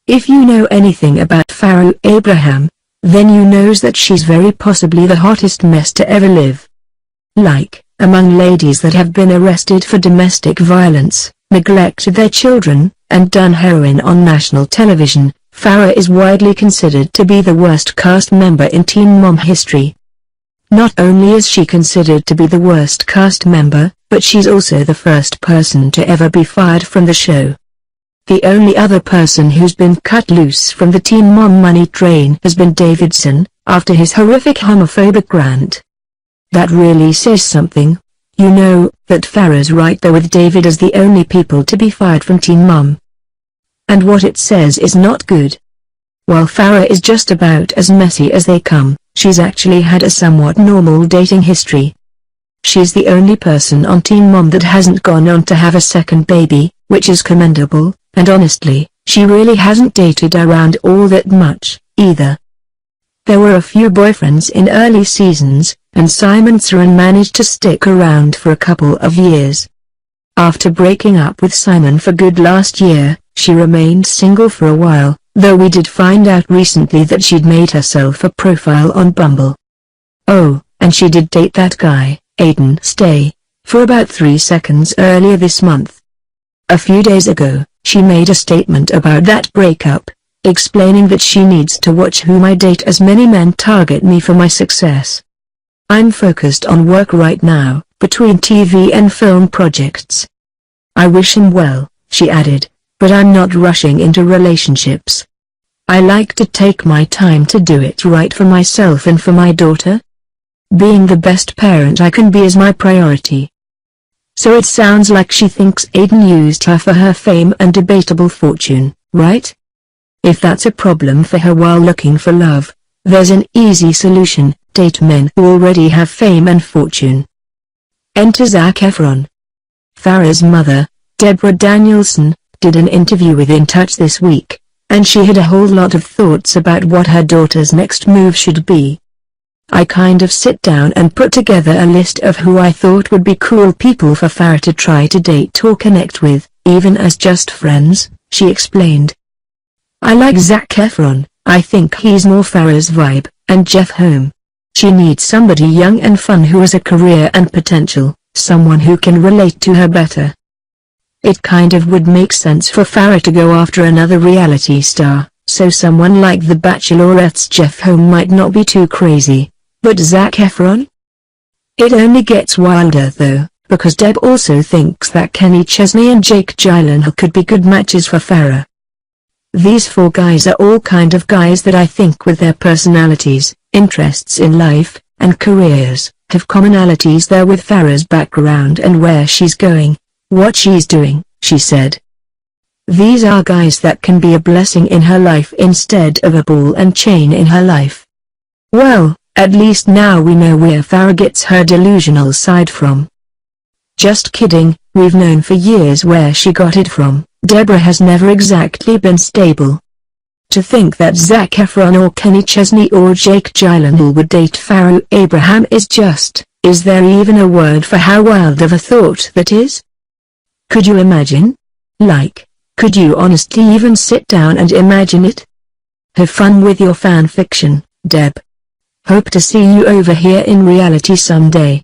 If you know anything about Farrah Abraham, then you knows that she's very possibly the hottest mess to ever live. Like, among ladies that have been arrested for domestic violence, neglected their children, and done heroin on national television, Farrah is widely considered to be the worst cast member in Teen Mom history. Not only is she considered to be the worst cast member, but she's also the first person to ever be fired from the show. The only other person who's been cut loose from the Teen Mom money train has been Davidson, after his horrific homophobic rant. That really says something. You know, that Farrah's right there with David as the only people to be fired from Teen Mom. And what it says is not good. While Farrah is just about as messy as they come, she's actually had a somewhat normal dating history. She's the only person on Teen Mom that hasn't gone on to have a second baby, which is commendable, and honestly, she really hasn't dated around all that much, either. There were a few boyfriends in early seasons, and Simon Saran managed to stick around for a couple of years. After breaking up with Simon for good last year, she remained single for a while, though we did find out recently that she'd made herself a profile on Bumble. Oh, and she did date that guy, Aiden Stay, for about 3 seconds earlier this month. A few days ago, she made a statement about that breakup, explaining that she needs to watch whom I date as many men target me for my success. I'm focused on work right now, between TV and film projects. I wish him well, she added, but I'm not rushing into relationships. I like to take my time to do it right for myself and for my daughter. Being the best parent I can be is my priority. So it sounds like she thinks Aiden used her for her fame and debatable fortune, right? If that's a problem for her while looking for love, there's an easy solution: date men who already have fame and fortune. Enter Zac Efron. Farrah's mother, Deborah Danielson, did an interview with In Touch this week, and she had a whole lot of thoughts about what her daughter's next move should be. I kind of sit down and put together a list of who I thought would be cool people for Farrah to try to date or connect with, even as just friends, she explained. I like Zac Efron, I think he's more Farrah's vibe, and Jeff Home. She needs somebody young and fun who has a career and potential, someone who can relate to her better. It kind of would make sense for Farrah to go after another reality star, so someone like The Bachelorette's Jeff Home might not be too crazy. But Zac Efron? It only gets wilder though, because Deb also thinks that Kenny Chesney and Jake Gyllenhaal could be good matches for Farrah. These 4 guys are all kind of guys that I think with their personalities, interests in life, and careers, have commonalities there with Farrah's background and where she's going, what she's doing, she said. These are guys that can be a blessing in her life instead of a ball and chain in her life. Well, at least now we know where Farrah gets her delusional side from. Just kidding, we've known for years where she got it from. Deborah has never exactly been stable. To think that Zac Efron or Kenny Chesney or Jake Gyllenhaal would date Farrah Abraham is there even a word for how wild of a thought that is? Could you imagine? Like, could you honestly even sit down and imagine it? Have fun with your fan fiction, Deb. Hope to see you over here in reality someday.